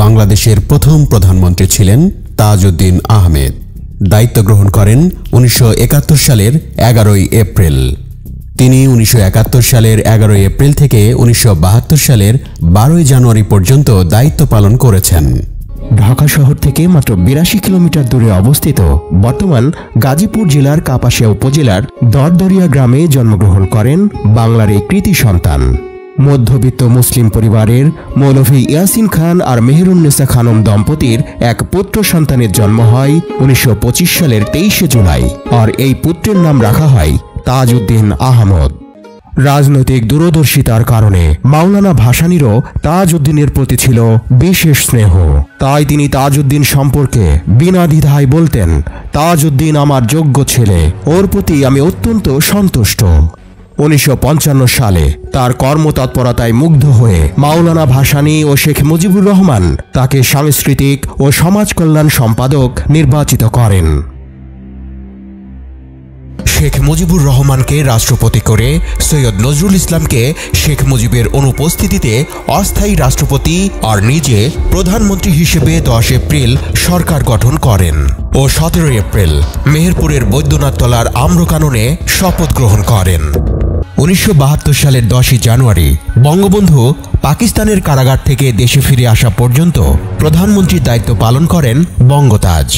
বাংলাদেশের প্রথম প্রধানমন্ত্রী ছিলেন তাজউদ্দিন আহমেদ। দায়িত্ব গ্রহণ করেন 1971 সালের 11ই এপ্রিল। তিনি 1971 সালের 11ই এপ্রিল থেকে 1972 সালের 12ই জানুয়ারি পর্যন্ত দায়িত্ব পালন করেছেন। ঢাকা শহর থেকে মাত্র 82 কিলোমিটার দূরে অবস্থিত বর্তমান গাজীপুর জেলার কাপাসিয়া উপজেলার দরদরিয়া গ্রামে জন্মগ্রহণ করেন বাংলার এই কৃতি সন্তান। মধ্যবিত্ত মুসলিম পরিবারের মৌলভী ইয়াসিন খান আর মেহেরুন্নেসা খানম দম্পতির এক পুত্র সন্তানের জন্ম হয় 1925 সালের 23শে জুলাই, আর এই পুত্রের নাম রাখা হয় তাজউদ্দিন আহমদ। রাজনৈতিক দূরদর্শিতার কারণে মাওলানা ভাসানীরও তাজউদ্দিনের প্রতি ছিল বিশেষ স্নেহ। তাই তিনি তাজউদ্দিন সম্পর্কে বিনা দ্বিধায় বলতেন, তাজউদ্দিন আমার যোগ্য ছেলে, ওর প্রতি আমি অত্যন্ত সন্তুষ্ট। 1955 সালে তার কর্মতৎপরতায় মুগ্ধ হয়ে মাওলানা ভাসানী ও শেখ মুজিবুর রহমান তাকে সাংস্কৃতিক ও সমাজ কল্যাণ সম্পাদক নির্বাচিত করেন। শেখ মুজিবুর রহমানকে রাষ্ট্রপতি করে সৈয়দ নজরুল ইসলামকে শেখ মুজিবের অনুপস্থিতিতে অস্থায়ী রাষ্ট্রপতি আর নিজে প্রধানমন্ত্রী হিসেবে 10 এপ্রিল সরকার গঠন করেন ও 17 এপ্রিল মেহেরপুরের বৈদ্যনাথতলার আম্রকাননে শপথ গ্রহণ করেন। 1972 সালের 10ই জানুয়ারি বঙ্গবন্ধু পাকিস্তানের কারাগার থেকে দেশে ফিরে আসা পর্যন্ত প্রধানমন্ত্রীর দায়িত্ব পালন করেন বঙ্গতাজ।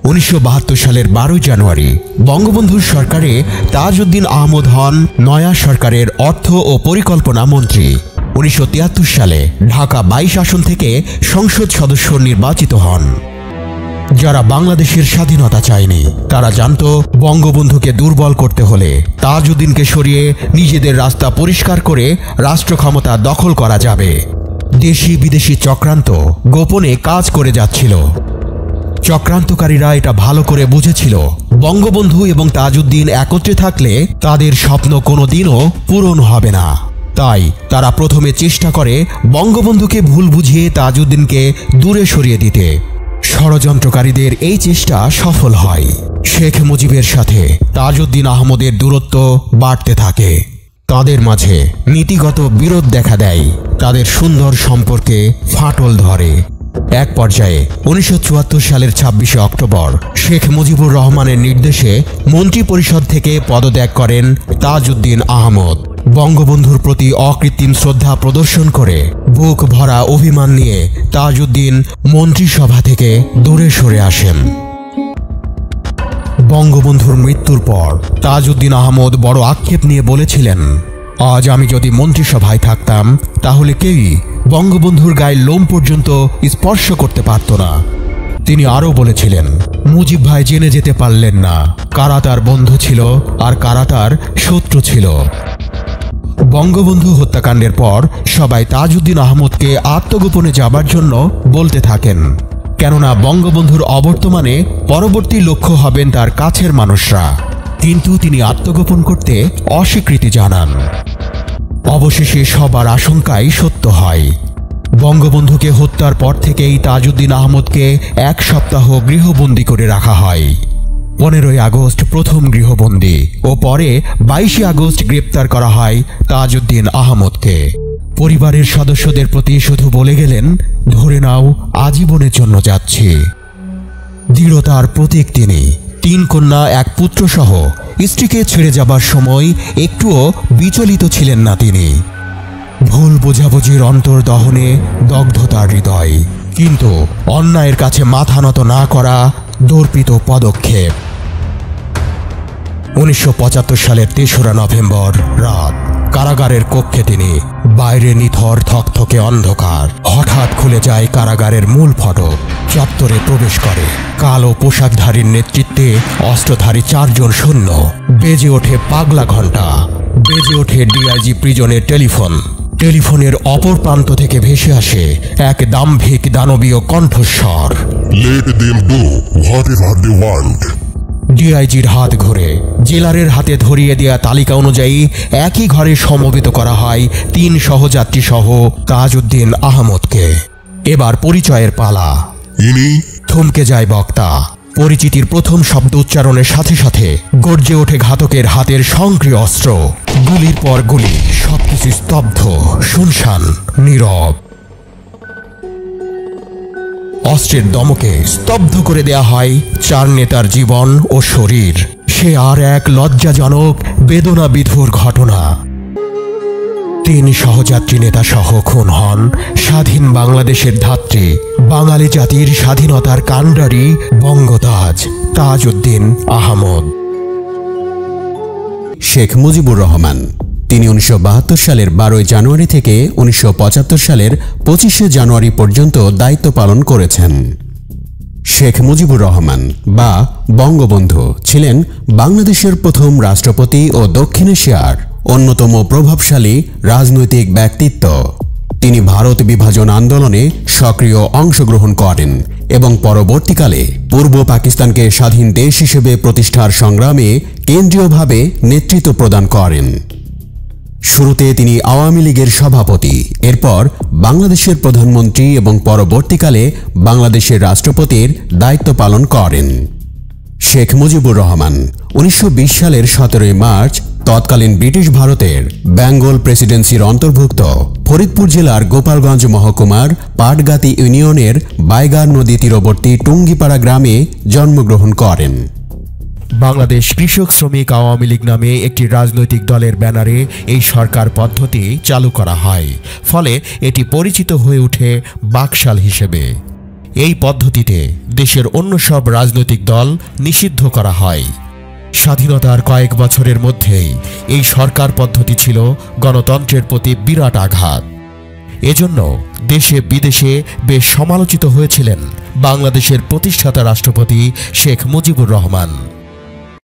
1972 সালের 12 জানুয়ারি বঙ্গবন্ধুর সরকারে তাজউদ্দিন আহমদ হন নয়া সরকারের অর্থ ও পরিকল্পনা মন্ত্রী। 1973 সালে ঢাকা 22 আসন থেকে সংসদ সদস্য নির্বাচিত হন। যারা বাংলাদেশের স্বাধীনতা চায়নি তারা জানত বঙ্গবন্ধুকে দুর্বল করতে হলে তাজউদ্দিনকে সরিয়ে নিজেদের রাস্তা পরিষ্কার করে রাষ্ট্র ক্ষমতা দখল করা যাবে। দেশি বিদেশি চক্রান্ত গোপনে কাজ করে যাচ্ছিল। চক্রান্তকারীরা এটা ভালো করে বুঝেছিল বঙ্গবন্ধু এবং তাজউদ্দিন একত্রে থাকলে তাদের স্বপ্ন কোনোদিনও পূরণ হবে না। তাই তারা প্রথমে চেষ্টা করে বঙ্গবন্ধুকে ভুল বুঝিয়ে তাজউদ্দিনকে দূরে সরিয়ে দিতে। ষড়যন্ত্রকারীদের এই চেষ্টা সফল হয়। শেখ মুজিবের সাথে তাজউদ্দিন আহমদের দূরত্ব বাড়তে থাকে। তাদের মাঝে নীতিগত বিরোধ দেখা দেয়। তাদের সুন্দর সম্পর্কে ফাটল ধরে। এক পর্যায়ে 1974 সালের 26শে অক্টোবর শেখ মুজিবুর রহমানের নির্দেশে মন্ত্রিপরিষদ থেকে পদত্যাগ করেন তাজউদ্দিন আহমদ। বঙ্গবন্ধুর প্রতি অকৃত্রিম শ্রদ্ধা প্রদর্শন করে বুক ভরা অভিমান নিয়ে তাজউদ্দিন মন্ত্রিসভা থেকে দূরে সরে আসেন। বঙ্গবন্ধুর মৃত্যুর পর তাজউদ্দিন আহমদ বড় আক্ষেপ নিয়ে বলেছিলেন, আজ আমি যদি মন্ত্রিসভায় থাকতাম তাহলে কেউই বঙ্গবন্ধুর গায়ের লোম পর্যন্ত স্পর্শ করতে পারত না। তিনি আরও বলেছিলেন, মুজিব ভাই জেনে যেতে পারলেন না কারা তার বন্ধু ছিল আর কারা তার শত্রু ছিল। বঙ্গবন্ধু হত্যাকাণ্ডের পর সবাই তাজউদ্দিন আহমদকে আত্মগোপনে যাবার জন্য বলতে থাকেন, কেননা বঙ্গবন্ধুর অবর্তমানে পরবর্তী লক্ষ্য হবেন তার কাছের মানুষরা। কিন্তু তিনি আত্মগোপন করতে অস্বীকৃতি জানান। অবশেষে সবার আশঙ্কাই সত্য হয়। বঙ্গবন্ধুকে হত্যার পর থেকেই তাজউদ্দিন আহমদকে 1 সপ্তাহ গৃহবন্দী করে রাখা হয়। 15ই আগস্ট প্রথম গৃহবন্দী ও পরে 22শে আগস্ট গ্রেপ্তার করা হয় তাজউদ্দিন আহমদকে। পরিবারের সদস্যদের প্রতি শুধু বলে গেলেন, ধরে নাও আজীবনের জন্য যাচ্ছি। দৃঢ়তার প্রতীক তিনি। 3 কন্যা 1 পুত্র সহ স্ত্রীকে ছেড়ে যাবার সময় একটুও বিচলিত ছিলেন না তিনি। ভুল বোঝাবুঝির অন্তর্দহনে দগ্ধ তার হৃদয়, কিন্তু অন্যায়ের কাছে মাথা নত না করা দর্পিত পদক্ষেপ। 1975 সালের 3রা নভেম্বর রাত কারাগারের কক্ষে তিনি। বাইরে নিথর থকথকে অন্ধকার। হঠাৎ খুলে যায় কারাগারের মূল ফটক। চত্বরে প্রবেশ করে কালো পোশাকধারীর নেতৃত্বে অস্ত্রধারী 4 জন সৈন্য। বেজে ওঠে পাগলা ঘণ্টা। বেজে ওঠে ডিআইজি প্রিজনের টেলিফোন। টেলিফোনের অপর প্রান্ত থেকে ভেসে আসে এক দাম্ভিক দানবীয় কণ্ঠস্বর, Let them do whatever they want. ডিআইজির হাত ঘুরে জেলারের হাতে ধরিয়ে দেয়া তালিকা অনুযায়ী একই ঘরে সমবেত করা হয় 3 সহযাত্রী সহ তাজউদ্দিন আহমদকে। এবার পরিচয়ের পালা। ইনি থমকে যায় বক্তা। পরিচিতির প্রথম শব্দ উচ্চারণের সাথে সাথে গর্জে ওঠে ঘাতকের হাতের সক্রিয় অস্ত্র। গুলির পর গুলি, সবকিছু স্তব্ধ, শুনশান, নীরব। অস্ত্রের দমকে স্তব্ধ করে দেয়া হয় 4 নেতার জীবন ও শরীর। সে আর এক লজ্জাজনক বেদনা বিধুর ঘটনা। 3 সহযাত্রী নেতা সহ খুন হন স্বাধীন বাংলাদেশের ধাত্রী, বাঙালি জাতির স্বাধীনতার কাণ্ডারি বঙ্গতাজ তাজউদ্দিন আহমদ। শেখ মুজিবুর রহমান, তিনি 1972 সালের 12 জানুয়ারি থেকে 1975 সালের 25 জানুয়ারি পর্যন্ত দায়িত্ব পালন করেছেন। শেখ মুজিবুর রহমান বা বঙ্গবন্ধু ছিলেন বাংলাদেশের প্রথম রাষ্ট্রপতি ও দক্ষিণ এশিয়ার অন্যতম প্রভাবশালী রাজনৈতিক ব্যক্তিত্ব। তিনি ভারত বিভাজন আন্দোলনে সক্রিয় অংশগ্রহণ করেন এবং পরবর্তীকালে পূর্ব পাকিস্তানকে স্বাধীন দেশ হিসেবে প্রতিষ্ঠার সংগ্রামে কেন্দ্রীয়ভাবে নেতৃত্ব প্রদান করেন। শুরুতে তিনি আওয়ামী লীগের সভাপতি, এরপর বাংলাদেশের প্রধানমন্ত্রী এবং পরবর্তীকালে বাংলাদেশের রাষ্ট্রপতির দায়িত্ব পালন করেন। শেখ মুজিবুর রহমান 1920 সালের 17 মার্চ তৎকালীন ব্রিটিশ ভারতের বেঙ্গল প্রেসিডেন্সির অন্তর্ভুক্ত ফরিদপুর জেলার গোপালগঞ্জ মহকুমার পাটগাতি ইউনিয়নের বাইগার নদী তীরবর্তী টুঙ্গিপাড়া গ্রামে জন্মগ্রহণ করেন। বাংলাদেশ কৃষক শ্রমিক আওয়ামী লীগ নামে একটি রাজনৈতিক দলের ব্যানারে এই সরকার পদ্ধতি চালু করা হয়, ফলে এটি পরিচিত হয়ে ওঠে বাকশাল হিসেবে। এই পদ্ধতিতে দেশের অন্য সব রাজনৈতিক দল নিষিদ্ধ করা হয়। স্বাধীনতার কয়েক বছরের মধ্যেই এই সরকার পদ্ধতি ছিল গণতন্ত্রের প্রতি বিরাট আঘাত। এজন্য দেশে বিদেশে বেশ সমালোচিত হয়েছিলেন বাংলাদেশের প্রতিষ্ঠাতা রাষ্ট্রপতি শেখ মুজিবুর রহমান।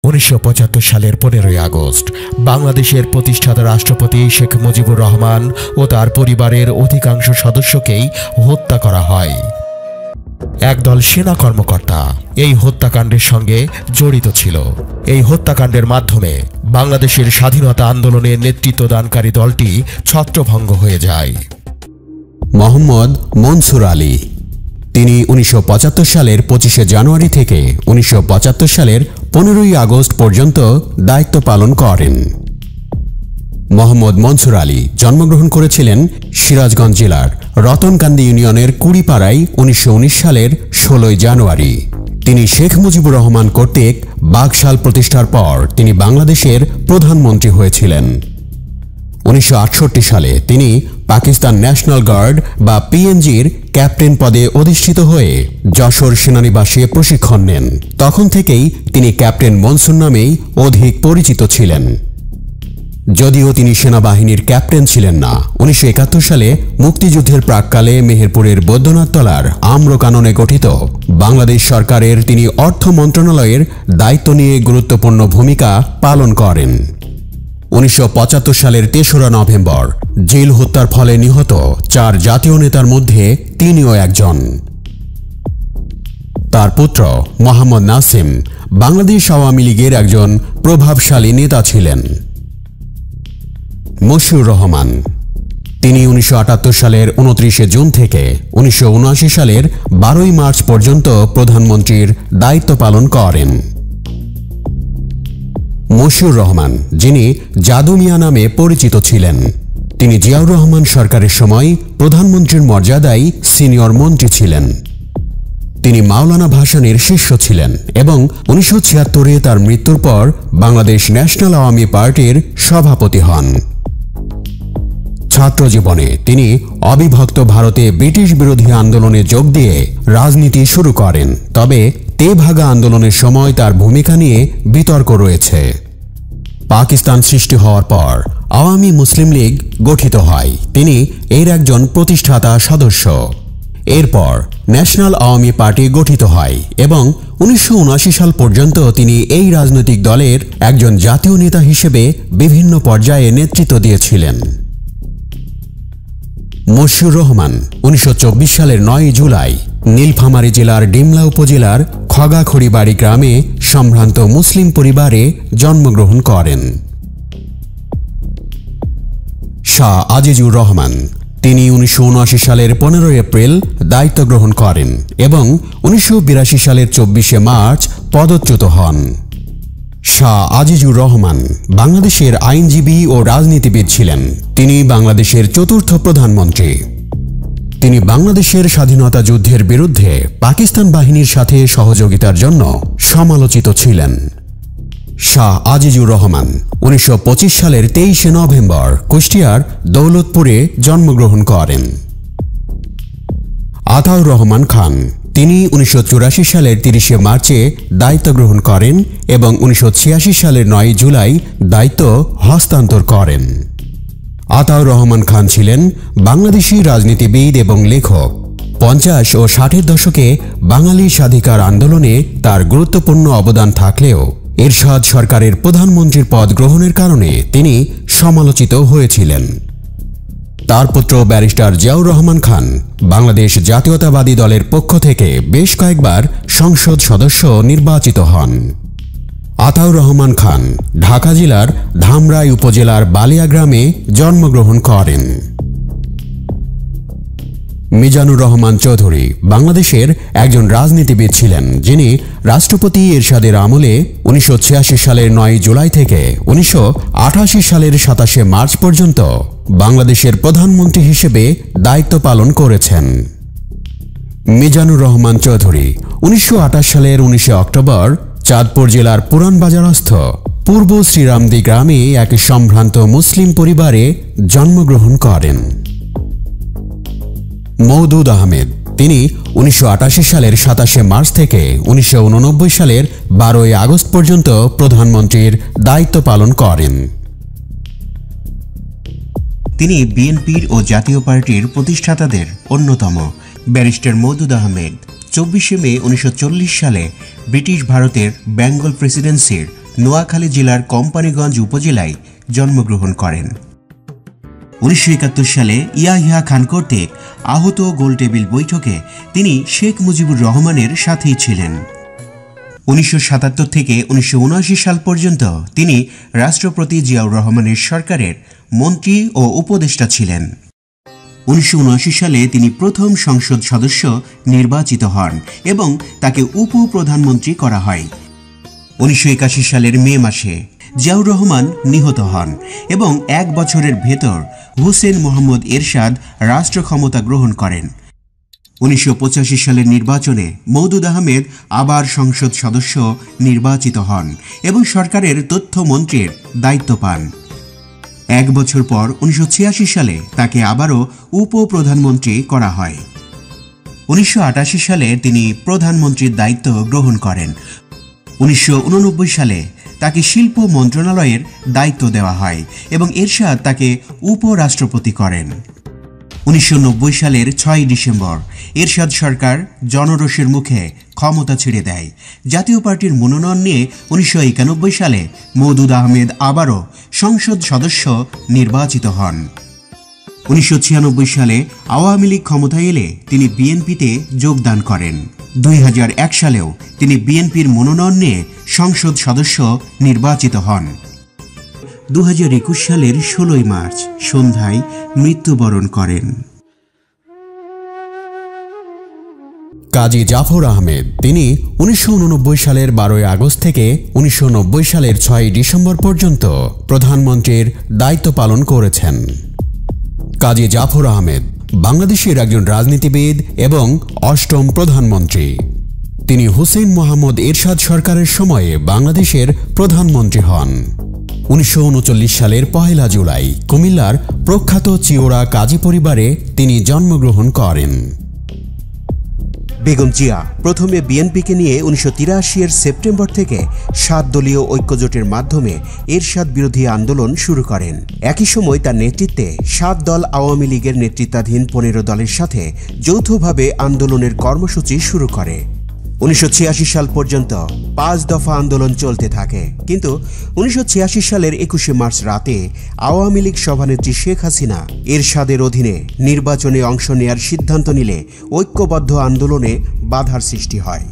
1975 সালের 15 আগস্ট বাংলাদেশের প্রতিষ্ঠাতা রাষ্ট্রপতি শেখ মুজিবুর রহমান ও তার পরিবারের অধিকাংশ সদস্যকেই হত্যা করা হয়। একদল সেনা কর্মকর্তা এই হত্যাকাণ্ডের সঙ্গে জড়িত ছিল। এই হত্যাকাণ্ডের মাধ্যমে বাংলাদেশের স্বাধীনতা আন্দোলনে নেতৃত্বদানকারী দলটি ছত্রভঙ্গ হয়ে যায়। মোহাম্মদ মনসুর আলী, তিনি 1975 সালের 25 জানুয়ারি থেকে 1975 সালের 15 আগস্ট পর্যন্ত দায়িত্ব পালন করেন। মোহাম্মদ মনসুর আলী জন্মগ্রহণ করেছিলেন সিরাজগঞ্জ জেলার রতনকান্দি ইউনিয়নের কুড়িপাড়ায় 1919 সালের 16 জানুয়ারি। তিনি শেখ মুজিবুর রহমান কর্তৃক বাকশাল প্রতিষ্ঠার পর তিনি বাংলাদেশের প্রধানমন্ত্রী হয়েছিলেন। 1968 সালে তিনি পাকিস্তান ন্যাশনাল গার্ড বা পিএনজির ক্যাপ্টেন পদে অধিষ্ঠিত হয়ে যশোর সেনানিবাসে প্রশিক্ষণ নেন। তখন থেকেই তিনি ক্যাপ্টেন মনসুর নামেই অধিক পরিচিত ছিলেন। যদিও তিনি সেনাবাহিনীর ক্যাপ্টেন ছিলেন না, 1971 সালে মুক্তিযুদ্ধের প্রাক্কালে মেহেরপুরের বৈদ্যনাথতলার আম্রকাননে গঠিত বাংলাদেশ সরকারের তিনি অর্থ মন্ত্রণালয়ের দায়িত্ব নিয়ে গুরুত্বপূর্ণ ভূমিকা পালন করেন। 1975 সালের 3রা নভেম্বর জেল হত্যার ফলে নিহত 4 জাতীয় নেতার মধ্যে তিনিও একজন। তার পুত্র মোহাম্মদ নাসিম বাংলাদেশ আওয়ামী লীগের একজন প্রভাবশালী নেতা ছিলেন। মশিউর রহমান, তিনি 1978 সালের 29 জুন থেকে 1979 সালের 12 মার্চ পর্যন্ত প্রধানমন্ত্রীর দায়িত্ব পালন করেন। মশিউর রহমান, যিনি জাদু মিয়া নামে পরিচিত ছিলেন, তিনি জিয়াউর রহমান সরকারের সময় প্রধানমন্ত্রীর মর্যাদায় সিনিয়র মন্ত্রী ছিলেন। তিনি মাওলানা ভাসানীর শিষ্য ছিলেন এবং 1976-এ তার মৃত্যুর পর বাংলাদেশ ন্যাশনাল আওয়ামী পার্টির সভাপতি হন। ছাত্র জীবনে তিনি অবিভক্ত ভারতে ব্রিটিশ বিরোধী আন্দোলনে যোগ দিয়ে রাজনীতি শুরু করেন, তবে তেভাগা আন্দোলনের সময় তার ভূমিকা নিয়ে বিতর্ক রয়েছে। পাকিস্তান সৃষ্টি হওয়ার পর আওয়ামী মুসলিম লীগ গঠিত হয়, তিনি এর একজন প্রতিষ্ঠাতা সদস্য। এরপর ন্যাশনাল আওয়ামী পার্টি গঠিত হয় এবং 1979 সাল পর্যন্ত তিনি এই রাজনৈতিক দলের একজন জাতীয় নেতা হিসেবে বিভিন্ন পর্যায়ে নেতৃত্ব দিয়েছিলেন। মশিউর রহমান 1924 সালের 9 জুলাই নীলফামারী জেলার ডিমলা উপজেলার খগাখড়িবাড়ি গ্রামে সম্ভ্রান্ত মুসলিম পরিবারে জন্মগ্রহণ করেন। শাহ আজিজুর রহমান, তিনি 1979 সালের 15 এপ্রিল দায়িত্ব গ্রহণ করেন এবং 1982 সালের 24 মার্চ পদচ্যুত হন। শাহ আজিজুর রহমান বাংলাদেশের আইনজীবী ও রাজনীতিবিদ ছিলেন। তিনি বাংলাদেশের 4র্থ প্রধানমন্ত্রী। তিনি বাংলাদেশের স্বাধীনতা যুদ্ধের বিরুদ্ধে পাকিস্তান বাহিনীর সাথে সহযোগিতার জন্য সমালোচিত ছিলেন। শাহ আজিজুর রহমান 1925 সালের 23শে নভেম্বর কুষ্টিয়ার দৌলতপুরে জন্মগ্রহণ করেন। আতাউর রহমান খান তিনি 1984 সালের 30শে মার্চে দায়িত্ব গ্রহণ করেন এবং 1986 সালের 9 জুলাই দায়িত্ব হস্তান্তর করেন। আতাউর রহমান খান ছিলেন বাংলাদেশি রাজনীতিবিদ এবং লেখক। 50 ও 60-এর দশকে বাঙালি স্বাধিকার আন্দোলনে তার গুরুত্বপূর্ণ অবদান থাকলেও এরশাদ সরকারের প্রধানমন্ত্রীর পদ গ্রহণের কারণে তিনি সমালোচিত হয়েছিলেন। তার পুত্র ব্যারিস্টার জিয়াউর রহমান খান বাংলাদেশ জাতীয়তাবাদী দলের পক্ষ থেকে বেশ কয়েকবার সংসদ সদস্য নির্বাচিত হন। আতাউর রহমান খান ঢাকা জেলার ধামরাই উপজেলার বালিয়া গ্রামে জন্মগ্রহণ করেন। মিজানুর রহমান চৌধুরী বাংলাদেশের একজন রাজনীতিবিদ ছিলেন, যিনি রাষ্ট্রপতি এরশাদের আমলে 1986 সালের 9 জুলাই থেকে 1988 সালের 27শে মার্চ পর্যন্ত বাংলাদেশের প্রধানমন্ত্রী হিসেবে দায়িত্ব পালন করেছেন। মিজানুর রহমান চৌধুরী 1928 সালের 19শে অক্টোবর চাঁদপুর জেলার পুরান বাজারস্থ পূর্ব শ্রীরামদী গ্রামে এক সম্ভ্রান্ত মুসলিম পরিবারে জন্মগ্রহণ করেন। মওদুদ আহমেদ তিনি 1988 সালের 27শে মার্চ থেকে 1989 সালের 12ই আগস্ট পর্যন্ত প্রধানমন্ত্রীর দায়িত্ব পালন করেন। তিনি বিএনপির ও জাতীয় পার্টির প্রতিষ্ঠাতাদের অন্যতম। ব্যারিস্টার মওদুদ আহমেদ 24শে মে 1940 সালে ব্রিটিশ ভারতের বেঙ্গল প্রেসিডেন্সির নোয়াখালী জেলার কোম্পানীগঞ্জ উপজেলায় জন্মগ্রহণ করেন। 1971 সালে ইয়াহিয়া খান কর্তৃক আহত গোলটেবিল বৈঠকে তিনি শেখ মুজিবুর রহমানের সাথেই ছিলেন। 1977 থেকে 1979 সাল পর্যন্ত তিনি রাষ্ট্রপতি জিয়াউর রহমানের সরকারের মন্ত্রী ও উপদেষ্টা ছিলেন। 1979 সালে তিনি প্রথম সংসদ সদস্য নির্বাচিত হন এবং তাকে উপ-প্রধানমন্ত্রী করা হয়। 1981 সালের মে মাসে জিয়াউর রহমান নিহত হন এবং 1 বছরের ভেতর হুসেন মোহাম্মদ এরশাদ রাষ্ট্র ক্ষমতা গ্রহণ করেন। 1985 সালের নির্বাচনে মওদুদ আহমেদ আবার সংসদ সদস্য নির্বাচিত হন এবং সরকারের তথ্যমন্ত্রীর দায়িত্ব পান। 1 বছর পর 1986 সালে তাকে আবারও উপ-প্রধানমন্ত্রী করা হয়। 1988 সালে তিনি প্রধানমন্ত্রীর দায়িত্ব গ্রহণ করেন। 1989 সালে তাকে শিল্প মন্ত্রণালয়ের দায়িত্ব দেওয়া হয় এবং এরশাদ তাকে উপরাষ্ট্রপতি করেন। 1990 সালের 6 ডিসেম্বর এরশাদ সরকার জনরোষের মুখে ক্ষমতা ছেড়ে দেয়। জাতীয় পার্টির মনোনয়ন নিয়ে 1991 সালে মওদুদ আহমেদ আবারও সংসদ সদস্য নির্বাচিত হন। 1996 সালে আওয়ামী লীগ ক্ষমতায় এলে তিনি বিএনপিতে যোগদান করেন। 2001 সালেও তিনি বিএনপির মনোনয়ন নিয়ে সংসদ সদস্য নির্বাচিত হন। 2021 সালের 16 মার্চ সন্ধ্যায় মৃত্যুবরণ করেন। কাজী জাফর আহমেদ তিনি 1989 সালের 12ই আগস্ট থেকে 1990 সালের 6 ডিসেম্বর পর্যন্ত প্রধানমন্ত্রীর দায়িত্ব পালন করেছেন। কাজী জাফর আহমেদ বাংলাদেশের একজন রাজনীতিবিদ এবং 8ম প্রধানমন্ত্রী। তিনি হুসেন মোহাম্মদ এরশাদ সরকারের সময়ে বাংলাদেশের প্রধানমন্ত্রী হন। 1939 সালের 1 জুলাই কুমিল্লার প্রখ্যাত চিওড়া কাজী পরিবারে তিনি জন্মগ্রহণ করেন। বেগম জিয়া প্রথমে বিএনপিকে নিয়ে 1983 সেপ্টেম্বর থেকে 7 দলীয় ঐক্যজোটের মাধ্যমে এরশাদ বিরোধী আন্দোলন শুরু করেন। একই সময় তার নেতৃত্বে 7 দল আওয়ামী লীগের নেতৃত্বাধীন 15 দলের সাথে যৌথভাবে আন্দোলনের কর্মসূচি শুরু করে। 1986 সাল পর্যন্ত 5 দফা আন্দোলন চলতে থাকে, কিন্তু 1986 সালের 21 মার্চ রাতে আওয়ামী লীগ সভানেত্রী শেখ হাসিনা এরশাদের অধীনে নির্বাচনে অংশ নেয়ার সিদ্ধান্ত নিলে ঐক্যবদ্ধ আন্দোলনে বাধার সৃষ্টি হয়।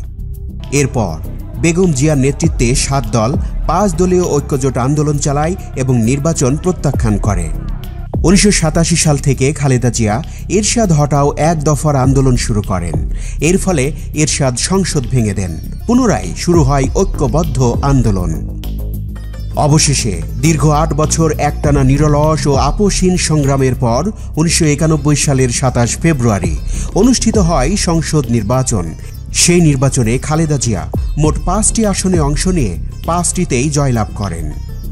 এরপর বেগম জিয়ার নেতৃত্বে 7 দল 5 দলীয় ঐক্যজোট আন্দোলন চালায় এবং নির্বাচন প্রত্যাখ্যান করে। 1987 সাল থেকে খালেদা জিয়া এরশাদ হটাও 1 দফার আন্দোলন শুরু করেন। এর ফলে এরশাদ সংসদ ভেঙে দেন। পুনরায় শুরু হয় ঐক্যবদ্ধ আন্দোলন। অবশেষে দীর্ঘ 8 বছর একটানা নিরলস ও আপোষহীন সংগ্রামের পর 1991 সালের 27 ফেব্রুয়ারি অনুষ্ঠিত হয় সংসদ নির্বাচন। সেই নির্বাচনে খালেদা জিয়া মোট 5টি আসনে অংশ নিয়ে 5টিতেই জয়লাভ করেন।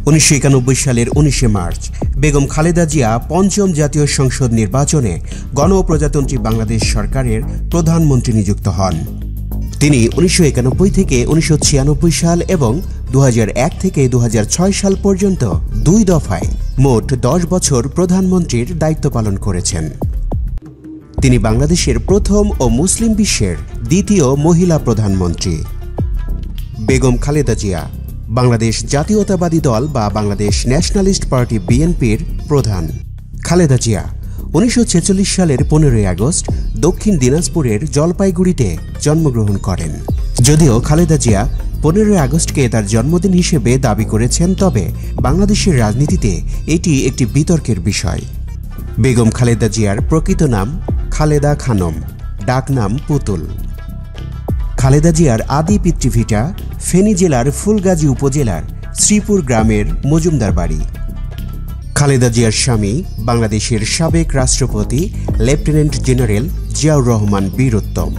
1991 সালের 19 মার্চ বেগম খালেদা জিয়া পঞ্চম জাতীয় সংসদ নির্বাচনে গণপ্রজাতন্ত্রী বাংলাদেশ সরকারের প্রধানমন্ত্রী নিযুক্ত হন। তিনি 1991 থেকে 1996 সাল এবং 2001 থেকে 2006 সাল পর্যন্ত 2 দফায় মোট 10 বছর প্রধানমন্ত্রীর দায়িত্ব পালন করেছেন। তিনি বাংলাদেশের প্রথম ও মুসলিম বিশ্বের দ্বিতীয় মহিলা প্রধানমন্ত্রী। বেগম খালেদা জিয়া বাংলাদেশ জাতীয়তাবাদী দল বা বাংলাদেশ ন্যাশনালিস্ট পার্টি বিএনপির প্রধান। খালেদা জিয়া 1946 সালের 15 আগস্ট দক্ষিণ দিনাজপুরের জলপাইগুড়িতে জন্মগ্রহণ করেন। যদিও খালেদা জিয়া 15 আগস্টকে তার জন্মদিন হিসেবে দাবি করেছেন, তবে বাংলাদেশের রাজনীতিতে এটি একটি বিতর্কের বিষয়। বেগম খালেদা জিয়ার প্রকৃত নাম খালেদা খানম, ডাকনাম পুতুল। খালেদা জিয়ার আদি পিতৃভিটা ফেনী জেলার ফুলগাজী উপজেলার শ্রীপুর গ্রামের মজুমদার বাড়ি। খালেদা জিয়ার স্বামী বাংলাদেশের সাবেক রাষ্ট্রপতি লেফটেন্যান্ট জেনারেল জিয়াউর রহমান বীরোত্তম।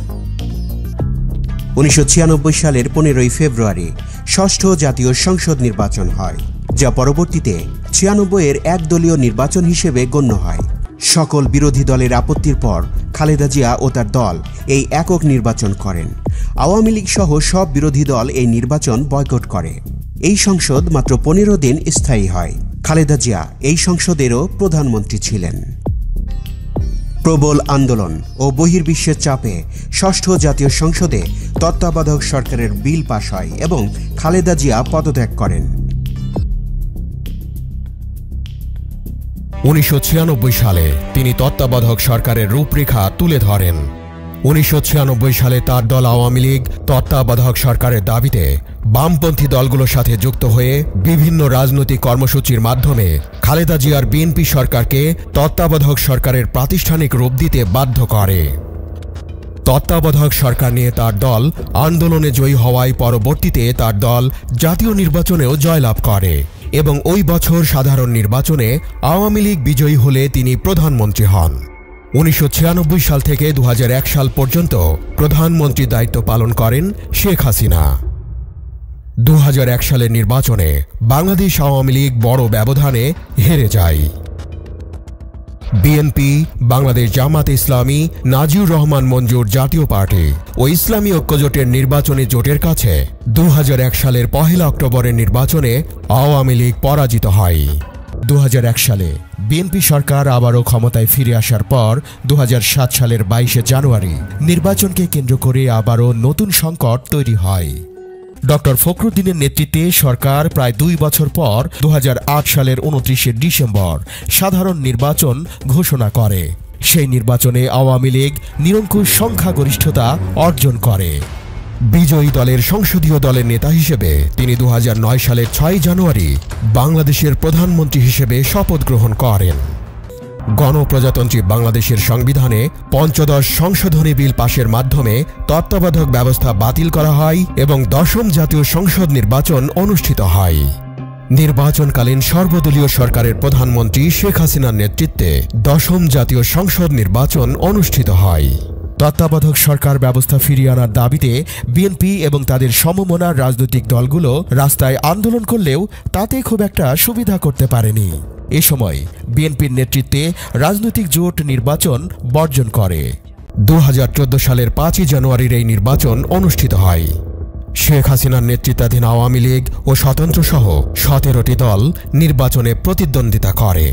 1996 সালের 15 ফেব্রুয়ারি ষষ্ঠ জাতীয় সংসদ নির্বাচন হয়, যা পরবর্তীতে 96-এর একদলীয় নির্বাচন হিসেবে গণ্য হয়। সকল বিরোধী দলের আপত্তির পর খালেদা জিয়া ও তার দল এই একক নির্বাচন করেন। আওয়ামী লীগ সহ সব বিরোধী দল এই নির্বাচন বয়কট করে। এই সংসদ মাত্র 15 দিন স্থায়ী হয়। খালেদা জিয়া এই সংসদেরও প্রধানমন্ত্রী ছিলেন। প্রবল আন্দোলন ও বহির্বিশ্বের চাপে ষষ্ঠ জাতীয় সংসদে তত্ত্বাবধায়ক সরকারের বিল পাস হয় এবং খালেদা জিয়া পদত্যাগ করেন। 1996 সালে তিনি তত্ত্বাবধায়ক সরকারের রূপরেখা তুলে ধরেন। 1996 সালে তার দল আওয়ামী লীগ তত্ত্বাবধায়ক সরকারের দাবিতে বামপন্থী দলগুলোর সাথে যুক্ত হয়ে বিভিন্ন রাজনৈতিক কর্মসূচির মাধ্যমে খালেদা জিয়ার বিএনপি সরকারকে তত্ত্বাবধায়ক সরকারের প্রাতিষ্ঠানিক রূপ দিতে বাধ্য করে। তত্ত্বাবধায়ক সরকার নিয়ে তার দল আন্দোলনে জয়ী হওয়ায় পরবর্তীতে তার দল জাতীয় নির্বাচনেও জয়লাভ করে এবং ওই বছর সাধারণ নির্বাচনে আওয়ামী লীগ বিজয়ী হলে তিনি প্রধানমন্ত্রী হন। 1996 সাল থেকে 2001 সাল পর্যন্ত প্রধানমন্ত্রীর দায়িত্ব পালন করেন শেখ হাসিনা। 2001 সালের নির্বাচনে বাংলাদেশ আওয়ামী লীগ বড় ব্যবধানে হেরে যায়। বিএনপি, বাংলাদেশ জামাতে ইসলামী, নাজিউর রহমান মঞ্জুর জাতীয় পার্টি ও ইসলামী ঐক্যজোটের নির্বাচনী জোটের কাছে 2001 সালের 1 অক্টোবরের নির্বাচনে আওয়ামী লীগ পরাজিত হয়। 2001 সালে বিএনপি সরকার আবারও ক্ষমতায় ফিরে আসার পর 2007 সালের 22 জানুয়ারি নির্বাচনকে কেন্দ্র করে আবারও নতুন সংকট তৈরি হয়। ডক্টর ফখরুদ্দিনের নেতৃত্বে সরকার প্রায় 2 বছর পর 2008 সালের 29 ডিসেম্বর সাধারণ নির্বাচন ঘোষণা করে। সেই নির্বাচনে আওয়ামী লীগ নিরঙ্কুশ সংখ্যাগরিষ্ঠতা অর্জন করে। বিজয়ী দলের সংসদীয় দলের নেতা হিসেবে তিনি 2009 সালের 6 জানুয়ারি বাংলাদেশের প্রধানমন্ত্রী হিসেবে শপথ গ্রহণ করেন। গণপ্রজাতন্ত্রী বাংলাদেশের সংবিধানে 15 সংশোধনী বিল পাশের মাধ্যমে তত্ত্বাবধায়ক ব্যবস্থা বাতিল করা হয় এবং 10ম জাতীয় সংসদ নির্বাচন অনুষ্ঠিত হয়। নির্বাচনকালীন সর্বদলীয় সরকারের প্রধানমন্ত্রী শেখ হাসিনার নেতৃত্বে 10ম জাতীয় সংসদ নির্বাচন অনুষ্ঠিত হয়। তত্ত্বাবধায়ক সরকার ব্যবস্থা ফিরিয়ে আনার দাবিতে বিএনপি এবং তাদের সমমনা রাজনৈতিক দলগুলো রাস্তায় আন্দোলন করলেও তাতে খুব একটা সুবিধা করতে পারেনি। এ সময় বিএনপির নেতৃত্বে রাজনৈতিক জোট নির্বাচন বর্জন করে। 2014 সালের 5 জানুয়ারির এই নির্বাচন অনুষ্ঠিত হয়। শেখ হাসিনার নেতৃত্বাধীন আওয়ামী লীগ ও স্বতন্ত্রসহ 17টি দল নির্বাচনে প্রতিদ্বন্দ্বিতা করে।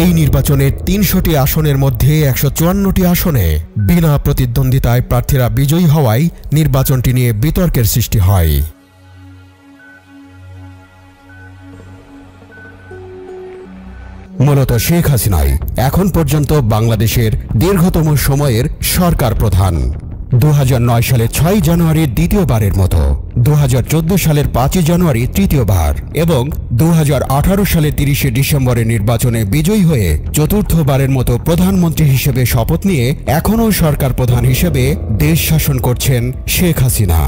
এই নির্বাচনের 300টি আসনের মধ্যে 154টি আসনে বিনা প্রতিদ্বন্দ্বিতায় প্রার্থীরা বিজয়ী হওয়ায় নির্বাচনটি নিয়ে বিতর্কের সৃষ্টি হয়। মূলত শেখ হাসিনাই এখন পর্যন্ত বাংলাদেশের দীর্ঘতম সময়ের সরকার প্রধান। 2009 সালের 6 জানুয়ারি দ্বিতীয়বারের মতো, 2014 সালের 5 জানুয়ারি তৃতীয়বার এবং 2018 সালের 30 ডিসেম্বরের নির্বাচনে বিজয়ী হয়ে চতুর্থবারের মতো প্রধানমন্ত্রী হিসেবে শপথ নিয়ে এখনও সরকার প্রধান হিসেবে দেশ শাসন করছেন শেখ হাসিনা।